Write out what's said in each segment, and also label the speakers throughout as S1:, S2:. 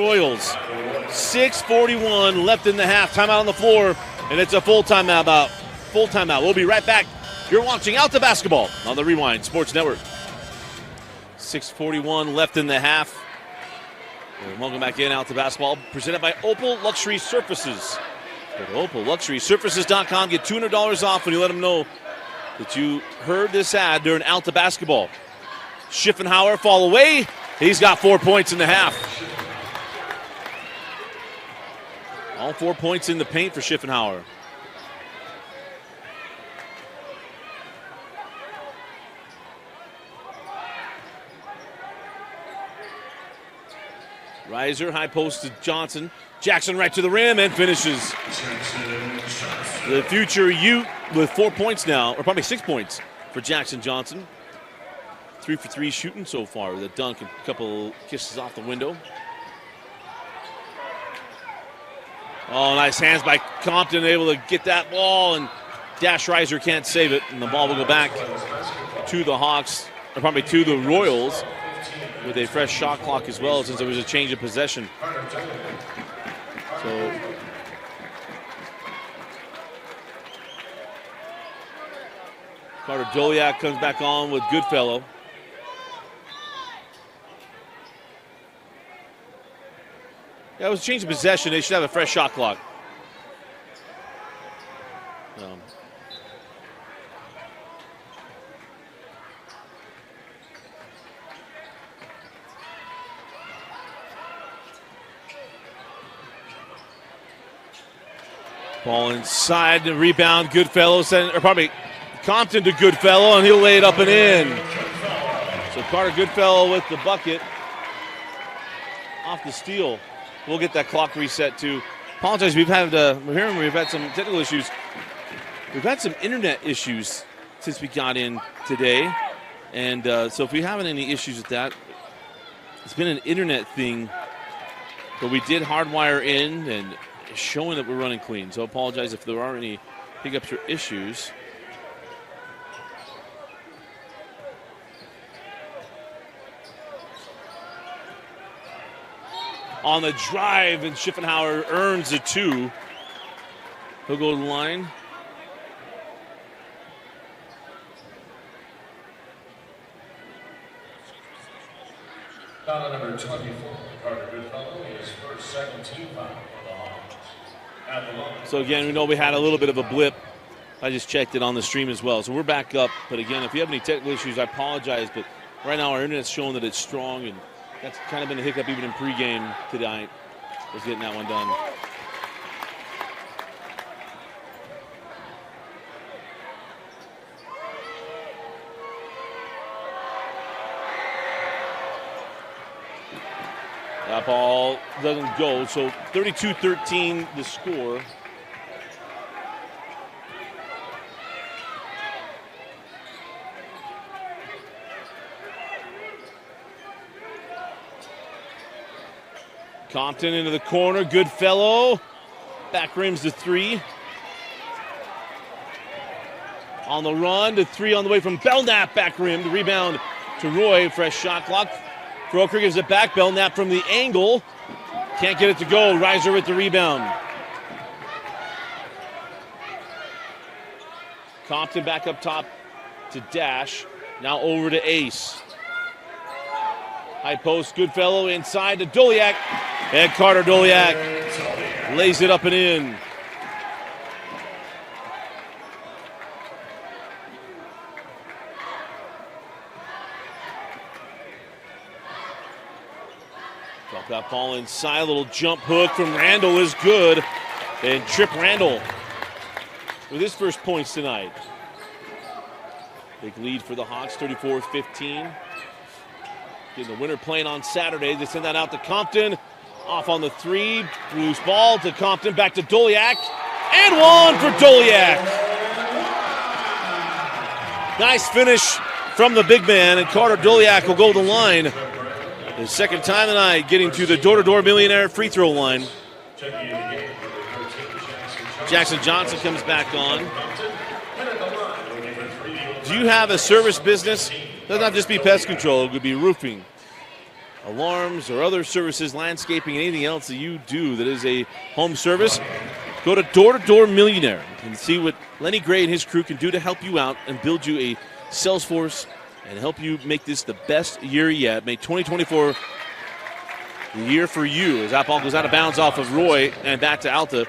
S1: Royals. 6:41 left in the half. Timeout on the floor, and it's a full timeout. Full timeout. We'll be right back. You're watching Alta Basketball on the Rewind Sports Network. 6:41 left in the half. And welcome back in, Alta Basketball, presented by Opal Luxury Surfaces. Go to OpalLuxurySurfaces.com. Get $200 off when you let them know that you heard this ad during Alta Basketball. Schiffenhauer fall away. He's got 4 points in the half. All 4 points in the paint for Schiffenhauer. Reiser, high post to Johnson. Jackson right to the rim and finishes. The future Ute with 4 points now, or probably 6 points for Jackson Johnson. 3 for 3 shooting so far with a dunk and a couple kisses off the window. Oh, nice hands by Compton, able to get that ball, and Dash Reiser can't save it, and the ball will go back to the Hawks, or probably to the Royals, with a fresh shot clock as well, since there was a change of possession. So Carter Doliak comes back on with Goodfellow. Yeah, it was a change of possession. They should have a fresh shot clock. Ball inside, the rebound, Goodfellow, or probably Compton to Goodfellow, and he'll lay it up and in. So Carter Goodfellow with the bucket off the steal. We'll get that clock reset too. Apologize, we've had some technical issues. We've had some internet issues since we got in today, and so if we haven't any issues with that, it's been an internet thing. But we did hardwire in and showing that we're running clean. So I apologize if there are any hiccups or issues. On the drive, and Schiffenhauer earns a 2. He'll go to the line.
S2: Foul number 24, Carter Goodfellow, his first second team foul for the Hawks.
S1: So again, we know we had a little bit of a blip. I just checked it on the stream as well. So we're back up. But again, if you have any technical issues, I apologize. But right now our internet's showing that it's strong, and that's kind of been a hiccup even in pregame tonight, was getting that one done. That ball doesn't go, so 32-13 the score. Compton into the corner, Goodfellow. Back rims to 3. On the run to 3 on the way from Belknap, back rim. The rebound to Roy, fresh shot clock. Froker gives it back, Belknap from the angle. Can't get it to go, Reiser with the rebound. Compton back up top to Dash. Now over to Ace. High post, Goodfellow inside to Doliak. And Carter Doliak lays it up and in. Drop that ball inside, a little jump hook from Randall is good. And Trip Randall with his first points tonight. Big lead for the Hawks, 34-15. Getting the winner playing on Saturday. They send that out to Compton. Off on the 3. Loose ball to Compton. Back to Doliak. And one for Doliak. Nice finish from the big man. And Carter Doliak will go to the line. His second time tonight getting to the door-to-door millionaire free throw line. Jackson Johnson comes back on. Do you have a service business? Doesn't have to just be pest control. It could be roofing, alarms, or other services, landscaping, anything else that you do that is a home service, go to Door to Door Millionaire and see what Lenny Gray and his crew can do to help you out and build you a sales force and help you make this the best year yet. Make 2024 the year for you. As that ball goes out of bounds off of Roy and back to Alta,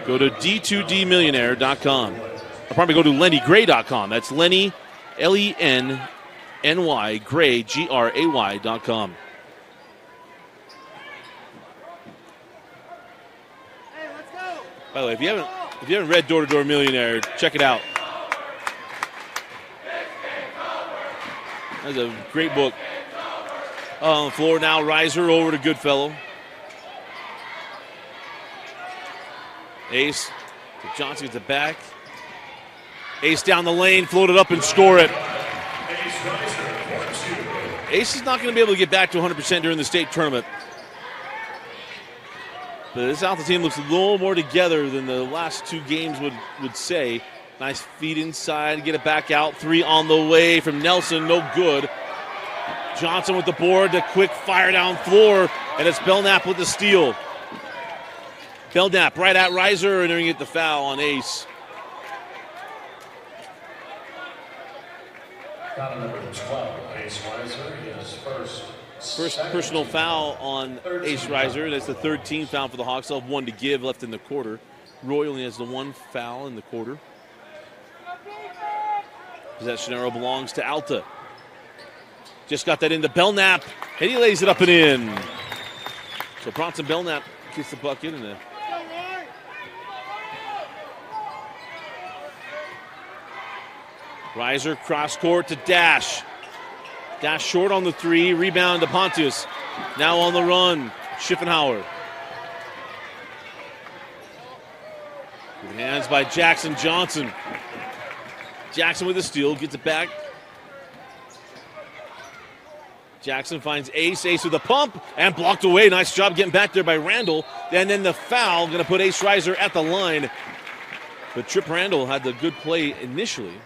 S1: go to d2dmillionaire.com. Or probably go to lennygray.com. That's Lenny, L-E-N-N-Y, Gray, Gray.com. By the way, if you haven't read Door to Door Millionaire, check it out. That's a great book. On the floor now, Riser over to Goodfellow. Ace to Johnson at the back. Ace down the lane, float it up and score it. Ace is not going to be able to get back to 100% during the state tournament. But this Alta team looks a little more together than the last two games would say. Nice feed inside, get it back out. Three on the way from Nelson, no good. Johnson with the board, the quick fire down floor, and it's Belknap with the steal. Belknap right at Riser, and they're going to get the foul on Ace.
S2: Foul number 12, Ace Riser, his
S1: First personal foul on Ace Riser. That's the third team foul for the Hawks. They'll have one to give left in the quarter. Roy only has the one foul in the quarter. Possession arrow belongs to Alta. Just got that into Belknap, and he lays it up and in. So Bronson Belknap gets the bucket and Riser cross court to Dash. Dash short on the three, rebound to Pontius. Now on the run, Schiffenhauer. Good hands by Jackson Johnson. Jackson with the steal, gets it back. Jackson finds Ace, Ace with a pump, and blocked away. Nice job getting back there by Randall. And then the foul, going to put Ace Riser at the line. But Trip Randall had the good play initially.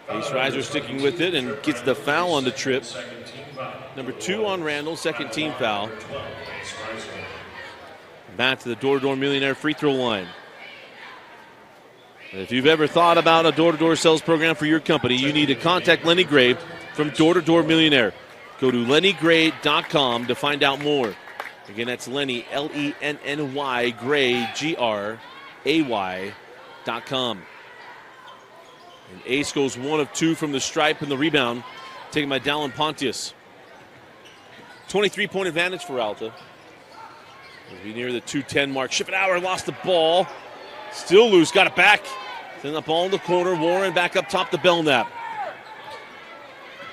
S1: Ace Riser sticking with it and gets the foul on the Trip. Number 2 on Randall, second team foul. Back to the Door to Door Millionaire free throw line. If you've ever thought about a door-to-door sales program for your company, you need to contact Lenny Gray from Door to Door Millionaire. Go to lennygray.com to find out more. Again, that's Lenny, L-E-N-N-Y, Gray, G-R-A-Y.com. And Ace goes 1 of 2 from the stripe and the rebound, taken by Dallin Pontius. 23-point advantage for Alta. As we near the 2:10 mark. Schiffenhauer lost the ball. Still loose, got it back. Send the ball in the corner. Warren back up top to Belknap.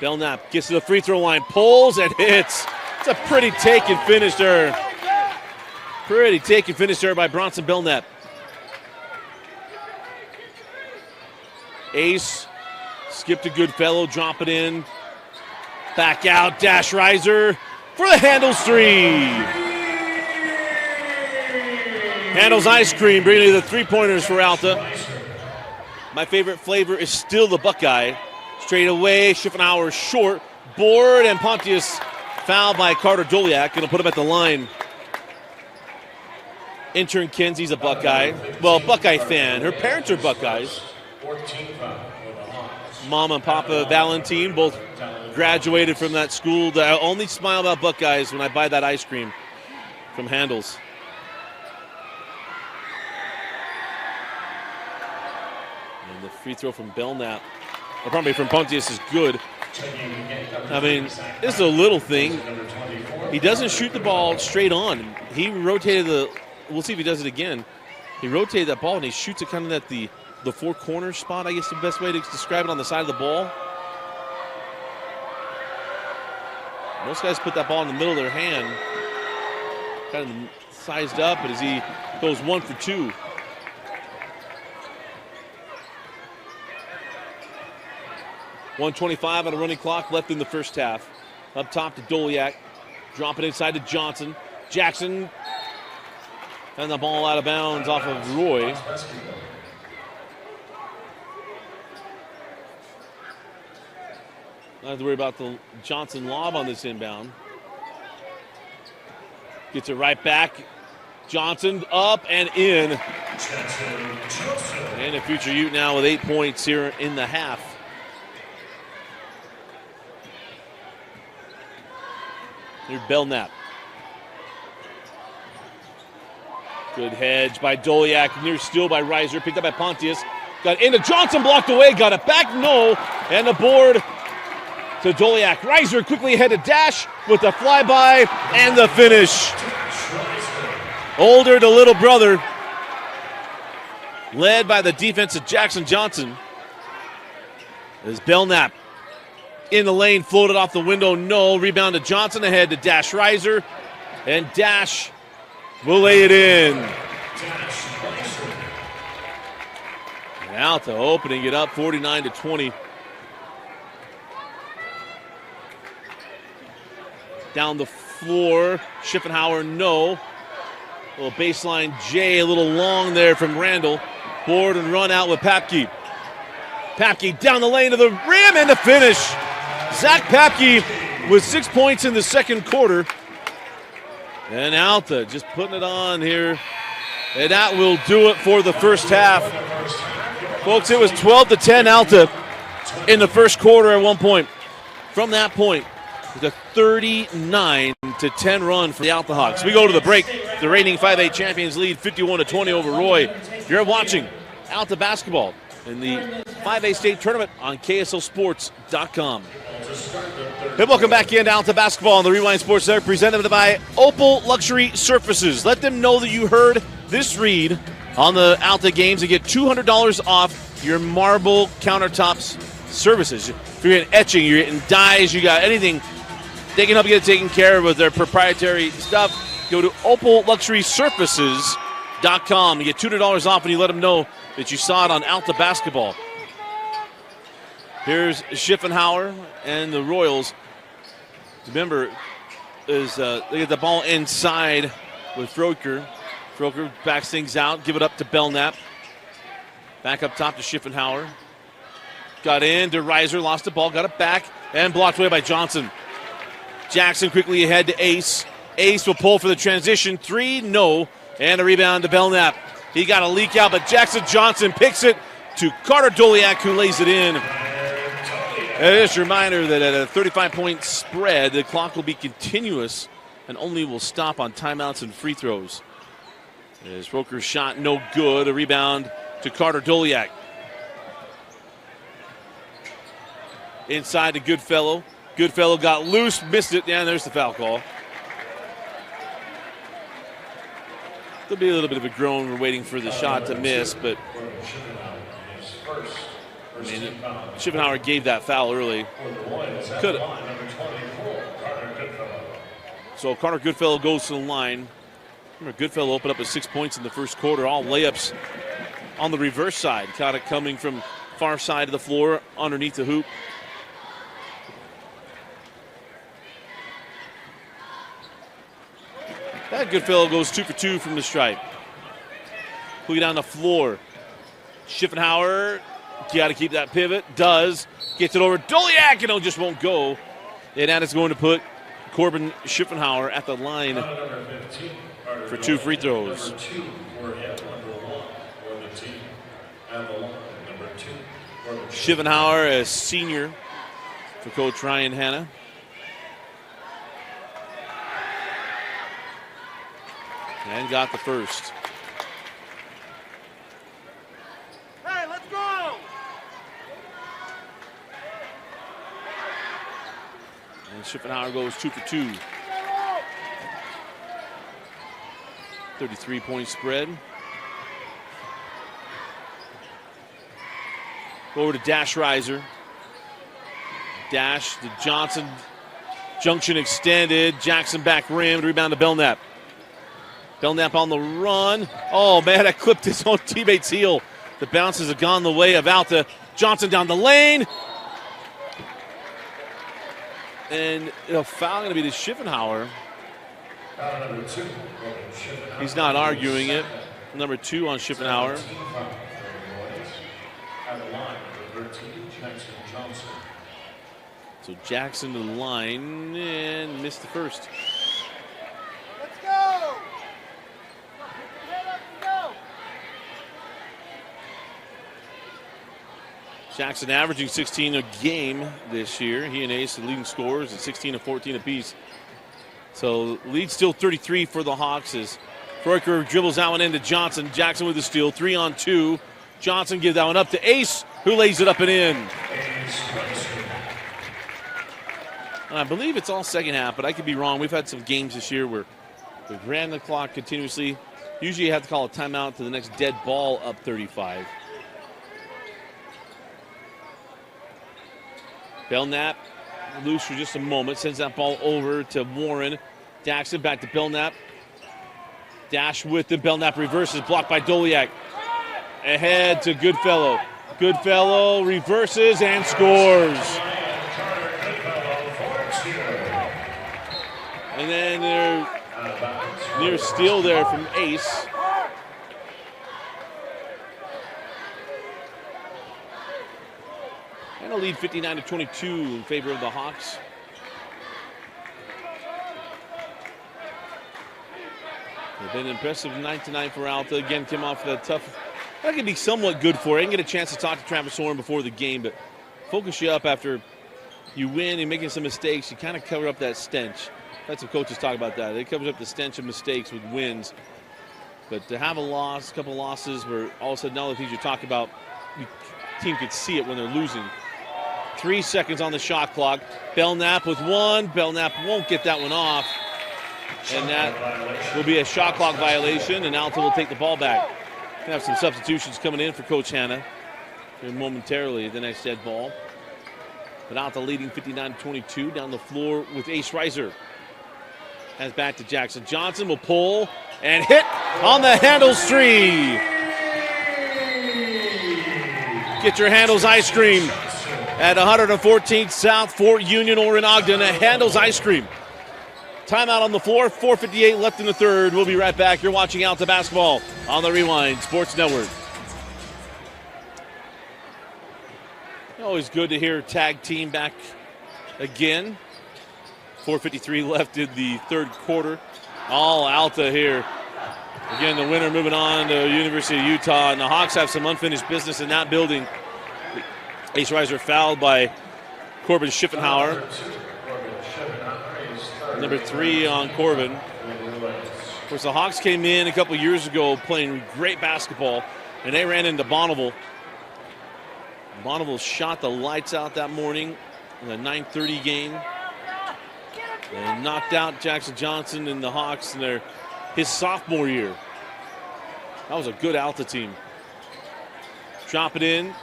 S1: Belknap gets to the free throw line, pulls and hits. It's a pretty take and finish there. Pretty take and finish there by Bronson Belknap. Ace, skip to Goodfellow, drop it in. Back out, Dash Riser for the Handles 3. Handles ice cream, bringing you the 3-pointers for Alta. My favorite flavor is still the Buckeye. Straight away, Schiffenhauer short, board, and Pontius fouled by Carter Doliak. Going to put him at the line. Intern Kenzie's a Buckeye. Well, Buckeye fan. Her parents are Buckeyes. Mom and Papa Valentine both graduated from that school. I only smile about Buckeyes when I buy that ice cream from Handles. And the free throw from Belknap, or probably from Pontius, is good. I mean, this is a little thing. He doesn't shoot the ball straight on. He rotated we'll see if he does it again. He rotated that ball and he shoots it kind of at the four corner spot, I guess the best way to describe it, on the side of the ball. Most guys put that ball in the middle of their hand, kind of sized up, but as he goes 1 for 2. .125 on a running clock left in the first half. Up top to Doliak. Drop it inside to Johnson. Jackson. And the ball out of bounds off of Roy. Not have to worry about the Johnson lob on this inbound. Gets it right back. Johnson up and in. And a future Ute now with 8 points here in the half. Here's Belknap. Good hedge by Doliak. Near steal by Reiser. Picked up by Pontius. Got into Johnson, blocked away. Got it back, no. And the board to Doliak. Reiser quickly ahead to Dash with the flyby and the finish. Older to little brother. Led by the defense of Jackson Johnson. As Belknap in the lane, floated off the window, no. Rebound to Johnson, ahead to Dash Reiser. And Dash will lay it in. And Alta opening it up, 49-20. Down the floor, Schiffenhauer, no. A little baseline J, a little long there from Randall. Board and run out with Papke. Papke down the lane to the rim and the finish. Zach Papke with 6 points in the second quarter. And Alta just putting it on here. And that will do it for the first half. Folks, it was 12-10 Alta in the first quarter at one point. From that point, the 39-10 run for the Alta Hawks. We go to the break. The reigning 5A champions lead 51-20 over Roy. You're watching Alta basketball in the 5A state tournament on KSLSports.com. Hey, welcome back into Alta basketball on the Rewind Sports Center, presented by Opal Luxury Surfaces. Let them know that you heard this read on the Alta games and get $200 off your marble countertops services. If you're getting etching, you're getting dyes, you got anything, they can help you get it taken care of with their proprietary stuff. Go to opalluxurysurfaces.com and get $200 off when you let them know that you saw it on Alta basketball. Here's Schiffenhauer and the Royals. Remember, they get the ball inside with Froker. Froker backs things out, give it up to Belknap. Back up top to Schiffenhauer. Got in to Reiser, lost the ball, got it back, and blocked away by Johnson. Jackson quickly ahead to Ace. Ace will pull for the transition. Three, no. And a rebound to Belknap. He got a leak out, but Jackson Johnson picks it to Carter Doliak, who lays it in. And just a reminder that at a 35-point spread, the clock will be continuous and only will stop on timeouts and free throws. As Roker's shot no good. A rebound to Carter Doliak. Inside to Goodfellow. Goodfellow got loose, missed it. Yeah, there's the foul call. There'll be a little bit of a groan. We're waiting for the shot to miss, but I mean, Schiffenhauer gave that foul early. Could. So Carter Goodfellow goes to the line. Remember, Goodfellow opened up with 6 points in the first quarter. All layups on the reverse side. Caught it coming from far side of the floor underneath the hoop. That Goodfellow goes 2 for 2 from the stripe. Quickly down the floor. Schiffenhauer, got to keep that pivot. Does. Gets it over Doliak, and it just won't go. And that is going to put Corbin Schiffenhauer at the line for 2 free throws. Schiffenhauer, a senior for Coach Ryan Hanna. And got the first.
S3: Hey, let's go!
S1: And Schiffenhauer goes 2 for 2. 33-point spread. Over to Dash Reiser. Dash to Johnson. Junction extended. Jackson back rim. Rebound to Belknap. Belknap on the run. Oh, man, that clipped his own teammate's heel. The bounces have gone the way of Alta. Johnson down the lane. And a foul going to be to Schiffenhauer. He's not arguing it. Number 2 on Schiffenhauer. So Jackson to the line and missed the first.
S3: Let's go!
S1: Jackson averaging 16 a game this year. He and Ace, the leading scorers, at 16 and 14 apiece. So lead still 33 for the Hawks as Freucher dribbles that one into Johnson. Jackson with the steal, 3-on-2. Johnson gives that one up to Ace, who lays it up and in. And I believe it's all second half, but I could be wrong. We've had some games this year where we've ran the clock continuously. Usually you have to call a timeout to the next dead ball up 35. Belknap loose for just a moment, sends that ball over to Warren. Jackson back to Belknap. Dash with the Belknap reverses, blocked by Doliak. Ahead to Goodfellow. Goodfellow reverses and scores. And then they're near steal there from Ace. And a lead 59-22 in favor of the Hawks. They've been impressive night tonight for Alta. Again, came off that tough. That could be somewhat good for it. I didn't get a chance to talk to Travis Horn before the game, but focus you up after you win and making some mistakes. You kind of cover up that stench. Had some coaches talk about that. They cover up the stench of mistakes with wins. But to have a loss, a couple of losses where all of a sudden all the things you talk about, the team could see it when they're losing. 3 seconds on the shot clock. Belknap with one. Belknap won't get that one off. And that will be a shot clock violation, and Alta will take the ball back. We'll have some substitutions coming in for Coach Hanna here momentarily, the next dead ball. But Alta leading 59-22 down the floor with Ace Reiser. Has back to Jackson. Johnson will pull and hit on the Handles tree. Get your Handles ice cream at 114th South, Fort Union or in Ogden. A Handles ice cream. Timeout on the floor, 4:58 left in the third. We'll be right back. You're watching Alta basketball on the Rewind Sports Network. Always good to hear tag team back again. 4:53 left in the third quarter. All Alta here. Again, the winner moving on to University of Utah, and the Hawks have some unfinished business in that building. Ace Reiser fouled by Corbin Schiffenhauer. Number 3 on Corbin. Of course, the Hawks came in a couple years ago playing great basketball, and they ran into Bonneville. Bonneville shot the lights out that morning in the 9:30 game. And knocked out Jackson Johnson and the Hawks in his sophomore year. That was a good Alta team. Drop it in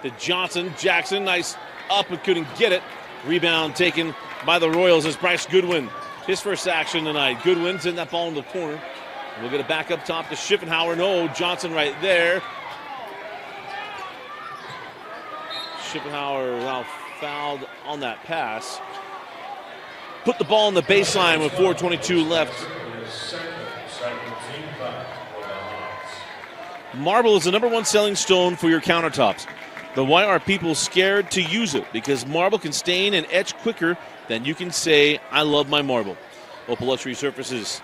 S1: to Johnson. Jackson, nice up and couldn't get it. Rebound taken by the Royals as Bryce Goodwin. His first action tonight. Goodwin's in that ball in the corner. We'll get it back up top to Schiffenhauer. No, Johnson right there. Schiffenhauer now fouled on that pass. Put the ball on the baseline with 4:22 left. Marble is the #1 selling stone for your countertops. But why are people scared to use it? Because marble can stain and etch quicker than you can say, I love my marble. Opal Luxury Surfaces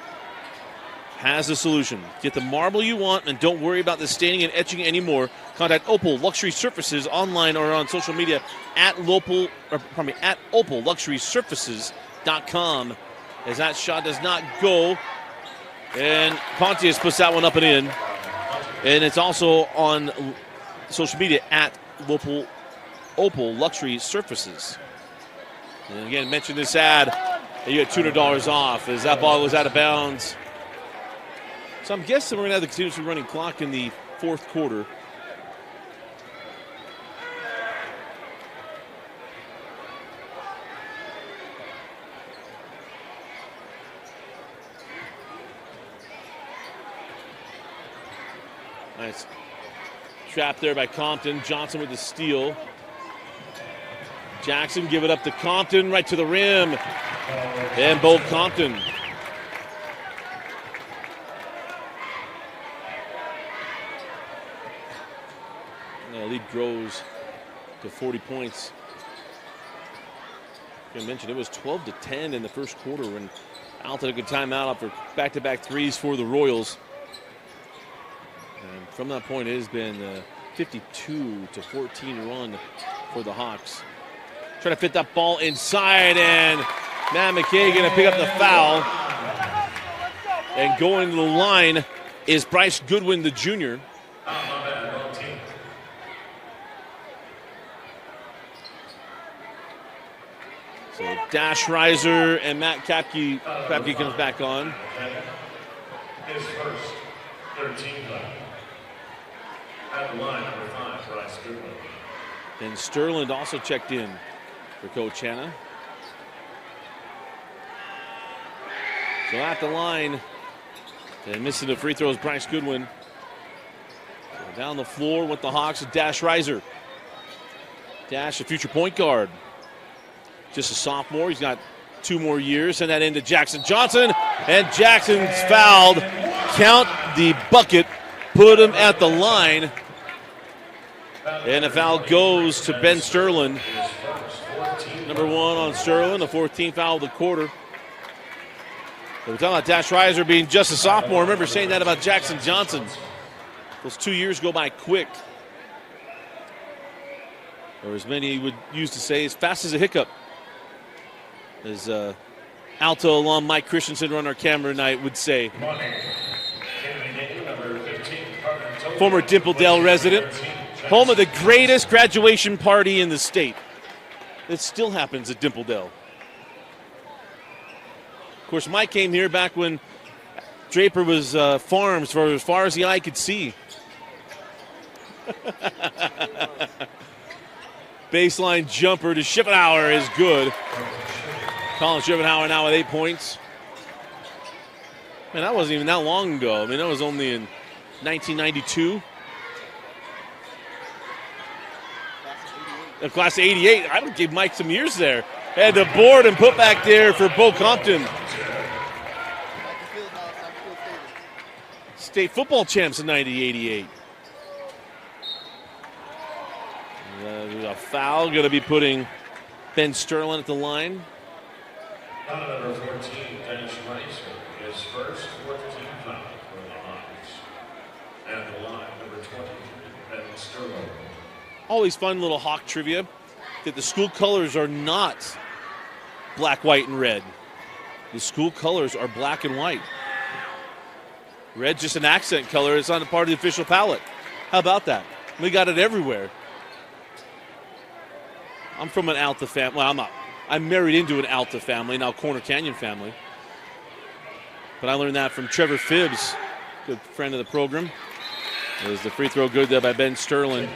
S1: has a solution. Get the marble you want and don't worry about the staining and etching anymore. Contact Opal Luxury Surfaces online or on social media at opalluxurysurfaces.com. As that shot does not go. And Pontius puts that one up and in. And it's also on social media at Opal Luxury Surfaces. And again, mention this ad, and you get $200 off as that ball was out of bounds. So I'm guessing we're going to have the continuously running clock in the fourth quarter. Nice trap there by Compton. Johnson with the steal. Jackson give it up to Compton, right to the rim. And both Compton. The lead grows to 40 points. I mentioned it was 12-10 in the first quarter when Alta took a timeout after back-to-back threes for the Royals. And from that point, it has been 52-14 run for the Hawks. Trying to fit that ball inside, and Matt McKay going to pick up the foul. And going to the line is Bryce Goodwin, the junior. So Dash Riser and Matt Kapke comes back on.
S2: His first 13 foul. At the line, number 5, Bryce Goodwin.
S1: And Sterling also checked in for Coach Hanna. So at the line, and missing the free throws, Bryce Goodwin. So down the floor with the Hawks, Dash Riser. Dash, a future point guard. Just a sophomore. He's got 2 more years. Send that into Jackson Johnson. And Jackson's fouled. Count the bucket. Put him at the line. And the foul goes to Ben Sterling. Number 1 on Sterling, the 14th foul of the quarter. So we're talking about Dash Riser being just a sophomore. I remember saying that about Jackson Johnson. Those 2 years go by quick. Or as many would used to say, as fast as a hiccup. As Alta alum Mike Christensen, on our camera tonight, would say. Former Dimple resident. Home of the greatest graduation party in the state. It still happens at Dimple. Of course, Mike came here back when Draper was farms for as far as the eye could see. Baseline jumper to Schifferhauer is good. Colin Schifferhauer now with 8 points. Man, that wasn't even that long ago. I mean, that was only in 1992. Class of 88. I would give Mike some years there. Had the board and put back there for Bo Compton. State football champs in 1988. A foul going to be putting Ben Sterling at the line.
S2: Number 14, Dennis Ricer, his first 14 foul for the Hawks. At the line, number 23, Ben Sterling.
S1: Always fun little Hawk trivia that the school colors are not black, white, and red. The school colors are black and white. Red just an accent color. It's not a part of the official palette. How about that? We got it everywhere. I'm from an Alta family. Well, I'm married into an Alta family, now Corner Canyon family. But I learned that from Trevor Phibbs, good friend of the program. There's the free throw good there by Ben Sterling.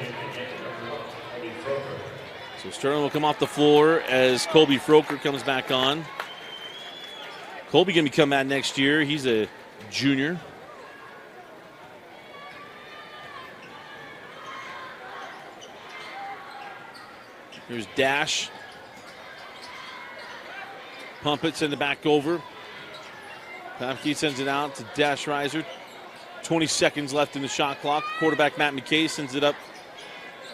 S1: So Sterling will come off the floor as Colby Froker comes back on. Colby going to come out next year. He's a junior. Here's Dash. Pump it, send it back over. Papke sends it out to Dash Riser. 20 seconds left in the shot clock. Quarterback Matt McKay sends it up.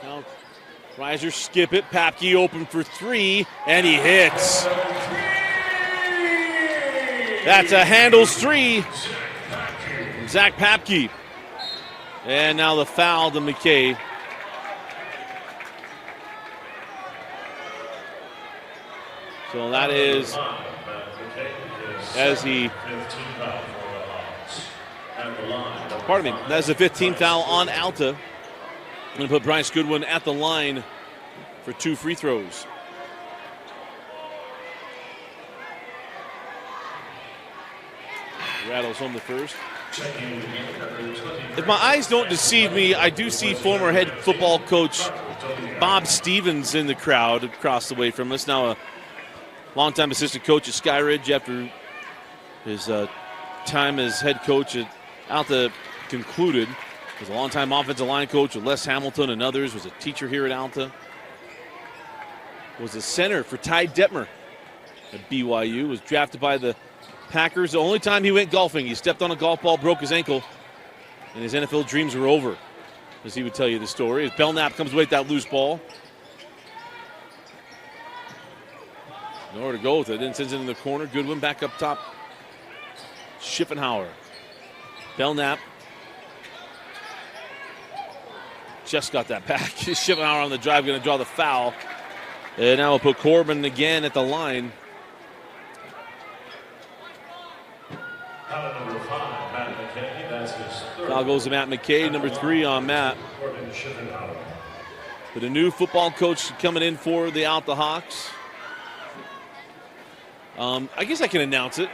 S1: Now Riser skip it. Papke open for 3, and he hits. That's a handles 3 from Zach Papke. And now the foul to McKay. So that is as he, pardon me, that's the 15th foul on Alta. I'm going to put Bryce Goodwin at the line for 2 free throws. Rattles home the first. If my eyes don't deceive me, I do see former head football coach Bob Stevens in the crowd across the way from us. Now a longtime assistant coach at Skyridge after his time as head coach at Alta concluded. He was a longtime offensive line coach with Les Hamilton and others. Was a teacher here at Alta. Was a center for Ty Detmer at BYU. Was drafted by the Packers. The only time he went golfing, he stepped on a golf ball, broke his ankle, and his NFL dreams were over, as he would tell you the story. As Belknap comes away with that loose ball. Nowhere to go with it. Then sends it in the corner. Goodwin back up top. Schifferhauer. Belknap. just got that back. Schifferhauer on the drive, going to draw the foul. And now we'll put Corbin again at the line.
S2: Foul number 5, Matt McKay. That's his third.
S1: Foul goes to Matt McKay, number 3 on Matt.
S2: Corbin Schifferhauer.
S1: But a new football coach coming in for the Alta Hawks. I guess I can announce it.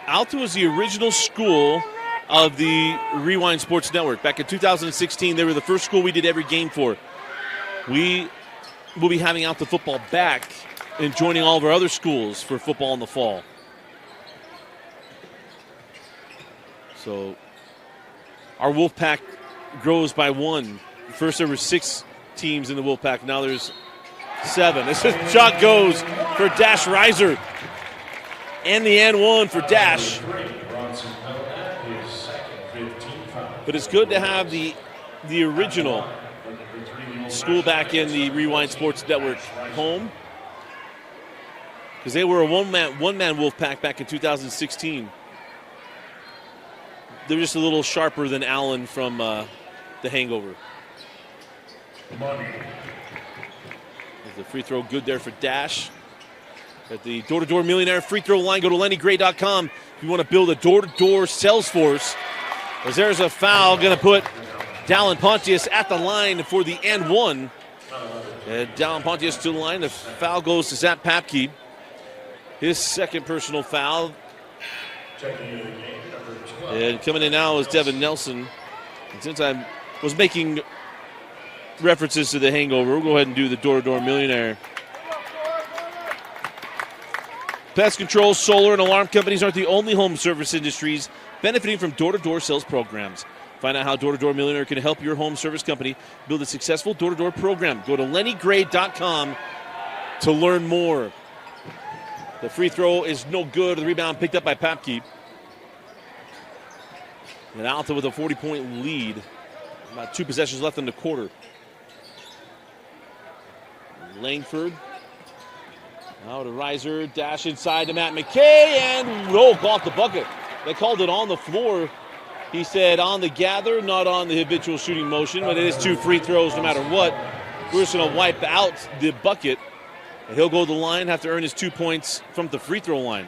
S1: Alta was the original school of the Rewind Sports Network. Back in 2016, they were the first school we did every game for. We will be having Alta football back and joining all of our other schools for football in the fall. So our Wolfpack grows by 1. First there were 6 teams in the Wolfpack. Now there's 7. This shot goes for Dash Reiser. And the and 1 for Dash. But it's good to have the original school back in the Rewind Sports Network home, because they were a one-man Wolfpack back in 2016. They're just a little sharper than Allen from The Hangover. The free throw good there for Dash. At the Door-to-Door Millionaire free throw line, go to LennyGray.com if you want to build a door-to-door sales force. As there's a foul, going to put Dallin Pontius at the line for the and 1. And Dallin Pontius to the line. The foul goes to Zach Papke. His second personal foul. And coming in now is Devin Nelson. And since I was making references to The Hangover, we'll go ahead and do the Door-to-Door Millionaire. Pest control, solar, and alarm companies aren't the only home service industries benefiting from door-to-door sales programs. Find out how Door-to-Door Millionaire can help your home service company build a successful door-to-door program. Go to LennyGray.com to learn more. The free throw is no good. The rebound picked up by Papke. And Alta with a 40-point lead. About 2 possessions left in the quarter. Langford. Now to Reiser, dash inside to Matt McKay, and off the bucket. They called it on the floor. He said on the gather, not on the habitual shooting motion, but it is 2 free throws no matter what. We're just going to wipe out the bucket, and he'll go to the line, have to earn his 2 points from the free throw line.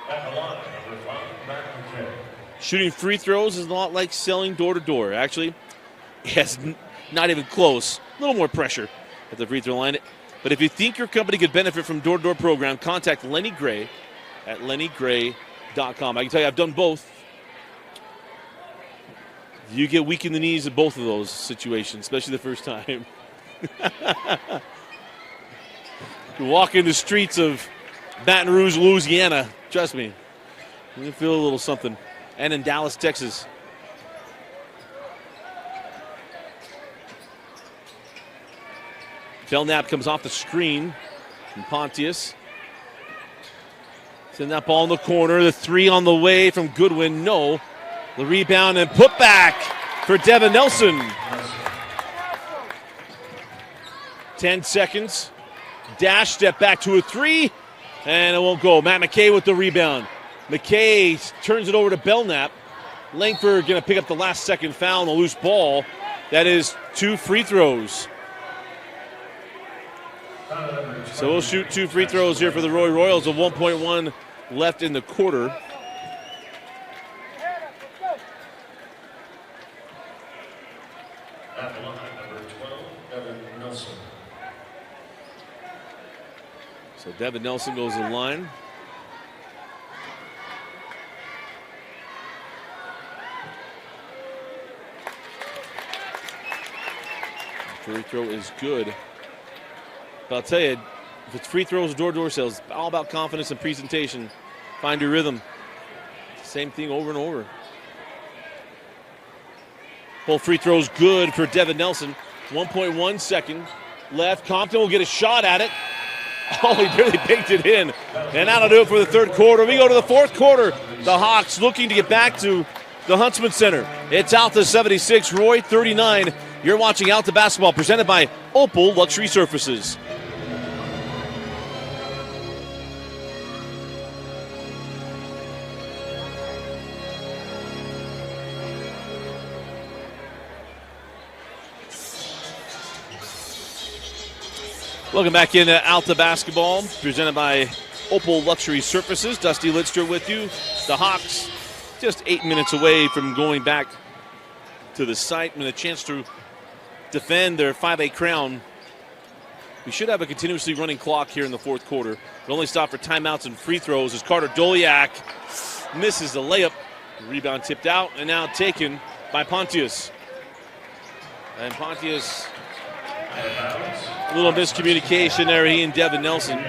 S2: At the line, number 5, Matt McKay.
S1: Shooting free throws is a lot like selling door-to-door. Actually, yes, not even close. A little more pressure at the free throw line. But if you think your company could benefit from door-to-door program, contact Lenny Gray at LennyGray.com. I can tell you I've done both. You get weak in the knees in both of those situations, especially the first time. You walk in the streets of Baton Rouge, Louisiana, trust me, you feel a little something. And in Dallas, Texas. Belknap comes off the screen from Pontius. Send that ball in the corner. The 3 on the way from Goodwin. No. The rebound and put back for Devin Nelson. 10 seconds. Dash step back to a 3. And it won't go. Matt McKay with the rebound. McKay turns it over to Belknap. Langford going to pick up the last second foul on the loose ball. That is 2 free throws. So we'll shoot 2 free throws here for the Roy Royals of 1.1 left in the quarter.
S2: At the line, number 12, Devin Nelson.
S1: So Devin Nelson goes to the line. Free throw is good. But I'll tell you, if it's free throws or door-to-door sales, it's all about confidence and presentation. Find your rhythm. Same thing over and over. Both free throws good for Devin Nelson. 1.1 second left. Compton will get a shot at it. Oh, he barely baked it in. And that'll do it for the third quarter. We go to the fourth quarter. The Hawks looking to get back to the Huntsman Center. It's Alta 76, Roy 39. You're watching Alta Basketball presented by Opal Luxury Surfaces. Welcome back into Alta basketball, presented by Opal Luxury Surfaces. Dusty Litster with you. The Hawks just 8 minutes away from going back to the site and a chance to defend their 5A crown. We should have a continuously running clock here in the fourth quarter. But only stop for timeouts and free throws as Carter Doliak misses the layup. Rebound tipped out and now taken by Pontius. And Pontius, a little miscommunication there, he and Devin Nelson.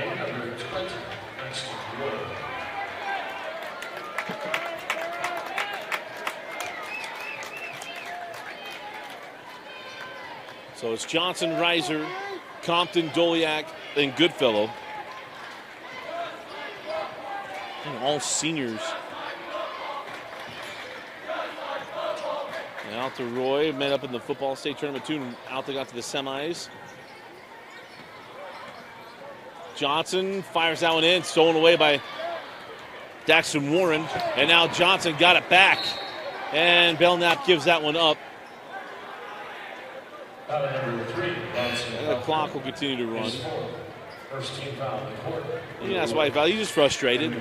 S1: So it's Johnson, Reiser, Compton, Doliak, and Goodfellow. And all seniors. And Alta Roy met up in the football state tournament too, and Alta got to the semis. Johnson fires that one in, stolen away by Daxton Warren. And now Johnson got it back. And Belknap gives that one up. And the clock will continue to run. And that's why he's just frustrated.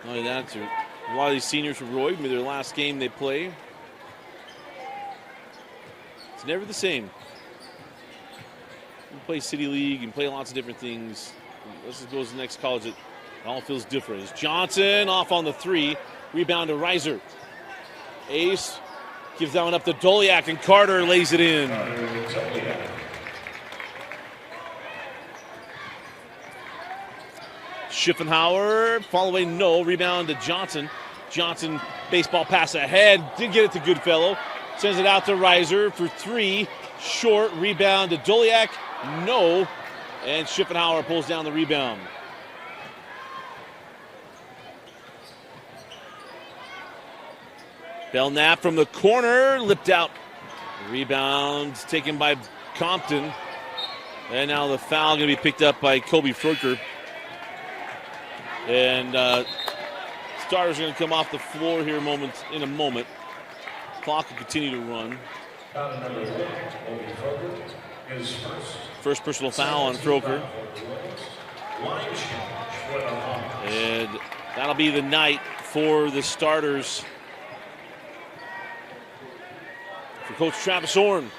S1: Only that, a lot of these seniors from Roy, maybe their last game they play. It's never the same. You play City League and play lots of different things. Let's just go to the next college. It all feels different. It's Johnson off on the three. Rebound to Reiser. Ace gives that one up to Doliak, and Carter lays it in. Schiffenhauer, following no. Rebound to Johnson. Johnson, baseball pass ahead. Did get it to Goodfellow. Sends it out to Reiser for three. Short. Rebound to Doliak. No. And Schiffenhauer pulls down the rebound. Belknap from the corner, lipped out. Rebound taken by Compton. And now the foul going to be picked up by Kobe Freucher. And starters are going to come off the floor here in a moment. Clock will continue to run. First personal foul on Freucher. And that'll be the night for the starters. For Coach Travis Orn.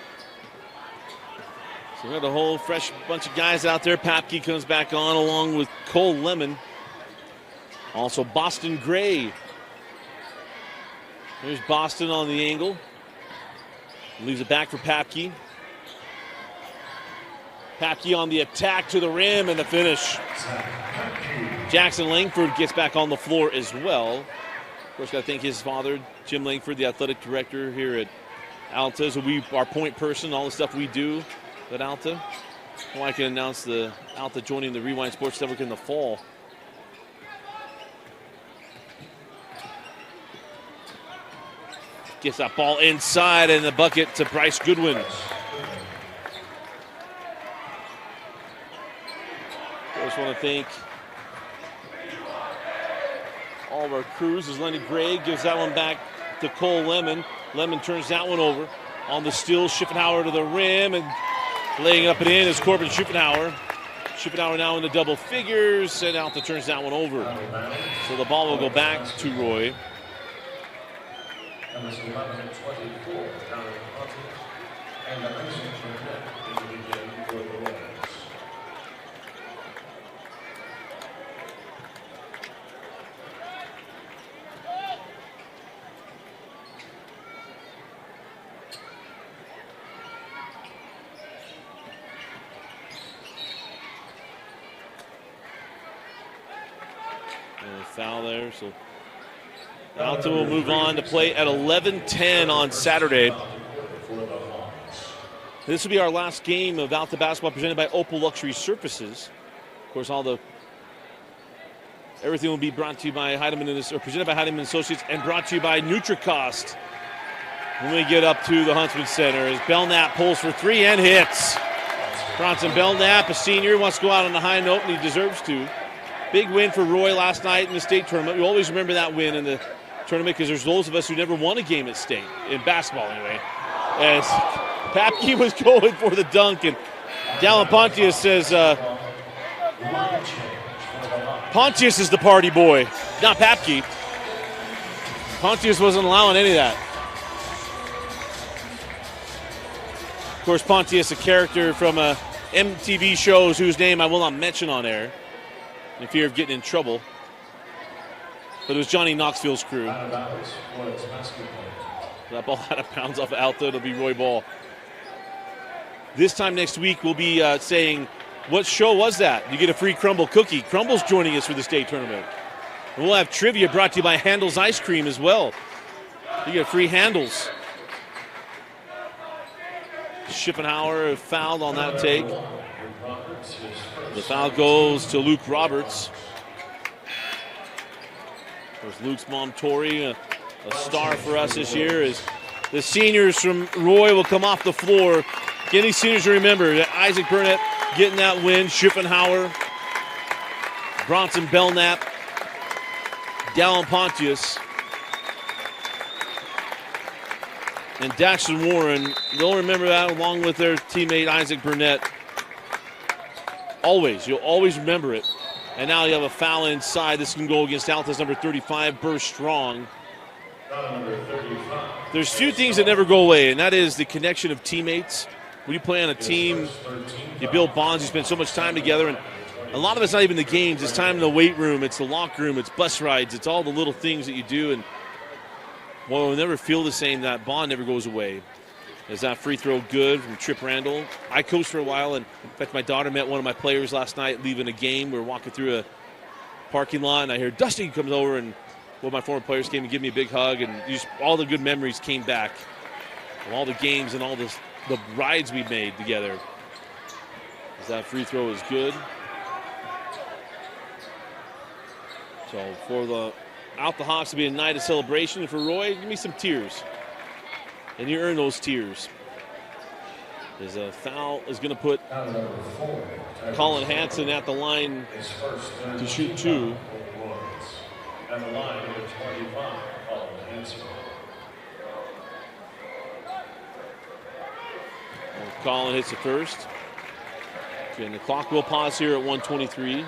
S1: So we got a whole fresh bunch of guys out there. Papke comes back on along with Cole Lemon. Also Boston Gray. There's Boston on the angle. Leaves it back for Papke. Papke on the attack to the rim and the finish. Jackson Langford gets back on the floor as well. Of course, got to thank his father, Jim Langford, the athletic director here at Alta. So our point person, all the stuff we do at Alta. Well, I can announce the Alta joining the Rewind Sports Network in the fall. Gets that ball inside and the bucket to Bryce Goodwin. I just want to thank all of our crews as Lenny Gray gives that one back to Cole Lemon. Lemon turns that one over. On the steal, Schiffenhauer to the rim and laying it up and in is Corbin Schiffenhauer. Schiffenhauer now in the double figures and Alta turns that one over. So the ball will go back to Roy. And a foul there, so Alta will move on to play at 11:10 on Saturday. This will be our last game of Alta basketball presented by Opal Luxury Surfaces. Of course, everything will be brought to you by presented by Heidemann Associates and brought to you by NutriCost. When we get up to the Huntsman Center, as Belknap pulls for three and hits. Bronson Belknap, a senior, wants to go out on a high note, and he deserves to. Big win for Roy last night in the state tournament. We always remember that win in the tournament because there's those of us who never won a game at state, in basketball anyway. As Papke was going for the dunk, and Dallin Pontius says, Pontius is the party boy, not Papke. Pontius wasn't allowing any of that. Of course, Pontius, a character from MTV shows whose name I will not mention on air, in fear of getting in trouble. But it was Johnny Knoxville's crew. That ball out of bounds off of Alta. It'll be Roy Ball. This time next week, we'll be saying, what show was that? You get a free Crumble cookie. Crumble's joining us for the state tournament. And we'll have trivia brought to you by Handel's Ice Cream as well. You get free Handles. Schiffenhauer fouled on that take. The foul goes to Luke Roberts. There's Luke's mom, Tori, a star for us this year. As the seniors from Roy will come off the floor. Again, these seniors remember that Isaac Burnett getting that win. Schiffenhauer, Bronson Belknap, Dallin Pontius, and Daxton Warren. They'll remember that along with their teammate Isaac Burnett. Always. You'll always remember it. And now you have a foul inside. This can go against Alta's number 35, Burr Strong. There's few things that never go away, and that is the connection of teammates. When you play on a team, you build bonds, you spend so much time together, and a lot of it's not even the games. It's time in the weight room, it's the locker room, it's bus rides, it's all the little things that you do, and we'll never feel the same. That bond never goes away. Is that free throw good from Trip Randall? I coached for a while, and in fact, my daughter met one of my players last night leaving a game. We were walking through a parking lot, and I hear Dusty comes over, and one of my former players came and gave me a big hug, and just all the good memories came back of all the games and all the rides we made together. As that free throw is good. So for the Alta Hawks to be a night of celebration, and for Roy, give me some tears. And you earn those tears. As a foul is going to put Colin Hansen at the line to shoot two.
S2: At the line, number 25, Colin Hansen.
S1: Colin hits the first. And the clock will pause here at 1:23.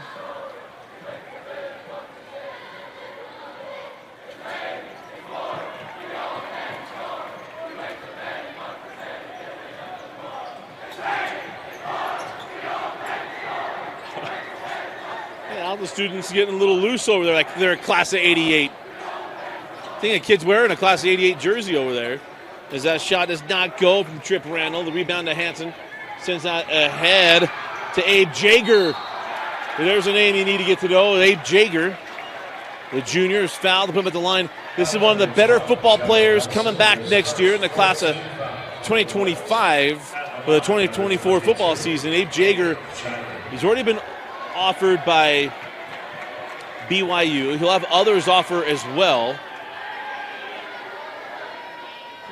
S1: All the students getting a little loose over there, like they're a class of 88. I think a kid's wearing a class of 88 jersey over there. As that shot does not go from Trip Randall. The rebound to Hansen. Sends that ahead to Abe Jager. There's a name you need to get to know. Abe Jager, the junior, is fouled to put him at the line. This is one of the better football players coming back next year in the class of 2025 for the 2024 football season. Abe Jager, he's already been offered by BYU. He'll have others offer as well.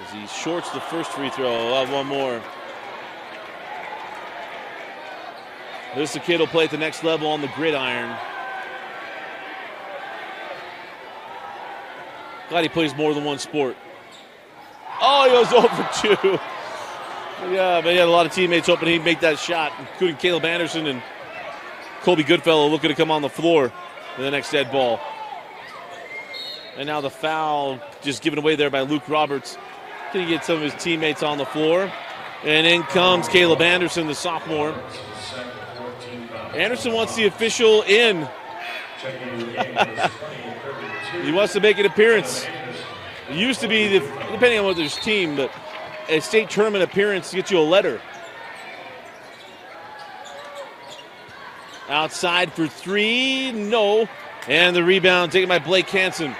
S1: As he shorts the first free throw. I'll have one more. This kid will play at the next level on the gridiron. Glad he plays more than one sport. Oh, he goes over 2. Yeah, but he had a lot of teammates hoping he'd make that shot, including Caleb Anderson and Colby Goodfellow looking to come on the floor for the next dead ball. And now the foul just given away there by Luke Roberts. Can he get some of his teammates on the floor? And in comes Caleb Anderson, the sophomore. Anderson wants the official in. He wants to make an appearance. It used to be, depending on what there's team, but a state tournament appearance gets you a letter. Outside for 3, no. And the rebound taken by Blake Hansen.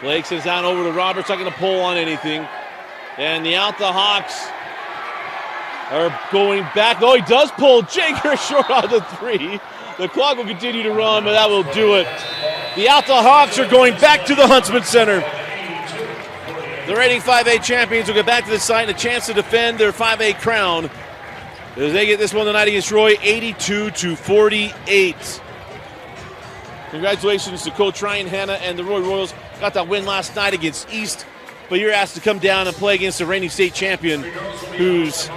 S1: Blake sends down over to Roberts, not going to pull on anything. And the Alta Hawks are going back. Oh, he does pull. Jager short on the 3. The clock will continue to run, but that will do it. The Alta Hawks are going back to the Huntsman Center. The reigning 5A champions will get back to the site and a chance to defend their 5A crown as they get this one tonight against Roy, 82-48. Congratulations to Coach Ryan Hanna and the Roy Royals. Got that win last night against East. but you're asked to come down and play against the reigning state champion, who's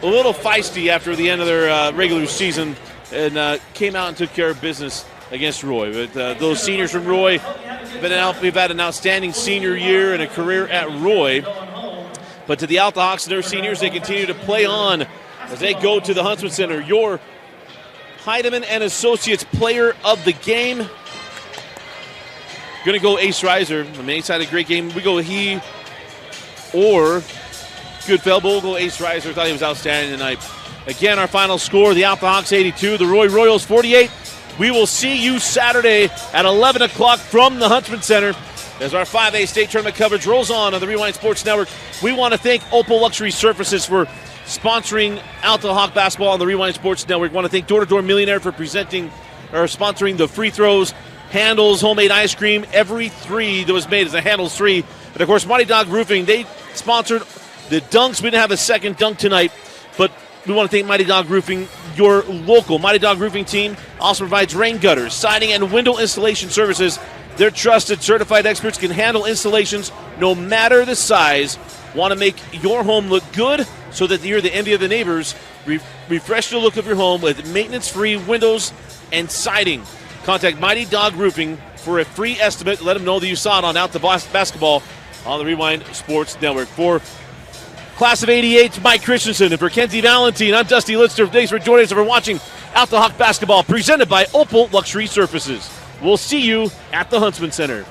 S1: a little feisty after the end of their regular season and came out and took care of business against Roy. But those seniors from Roy, we've had an outstanding senior year and a career at Roy. But to the Alta Hawks and their seniors, they continue to play on as they go to the Huntsman Center. Your Heidemann and Associates player of the game. Going to go Ace Reiser. I mean, Ace had a great game. We go he or Goodfellow. We'll go Ace Reiser. Thought he was outstanding tonight. Again, our final score, the Alta Hawks 82, the Roy Royals 48. We will see you Saturday at 11 o'clock from the Huntsman Center as our 5A state tournament coverage rolls on the Rewind Sports Network. We want to thank Opal Luxury Surfaces for sponsoring Alta Hawk basketball on the Rewind Sports Network. We want to thank Door to Door Millionaire for sponsoring the free throws, handles, homemade ice cream. Every three that was made is a handles three. And of course, Mighty Dog Roofing, they sponsored the dunks. We didn't have a second dunk tonight, but we want to thank Mighty Dog Roofing. Your local Mighty Dog Roofing team also provides rain gutters, siding, and window installation services. Their trusted, certified experts can handle installations no matter the size. Want to make your home look good so that you're the envy of the neighbors? Refresh the look of your home with maintenance-free windows and siding. Contact Mighty Dog Roofing for a free estimate. Let them know that you saw it on Alta Basketball on the Rewind Sports Network. For Class of 88, Mike Christensen, and for Kenzie Valentine, I'm Dusty Litster. Thanks for joining us and for watching Alta Hawk Basketball, presented by Opal Luxury Surfaces. We'll see you at the Huntsman Center.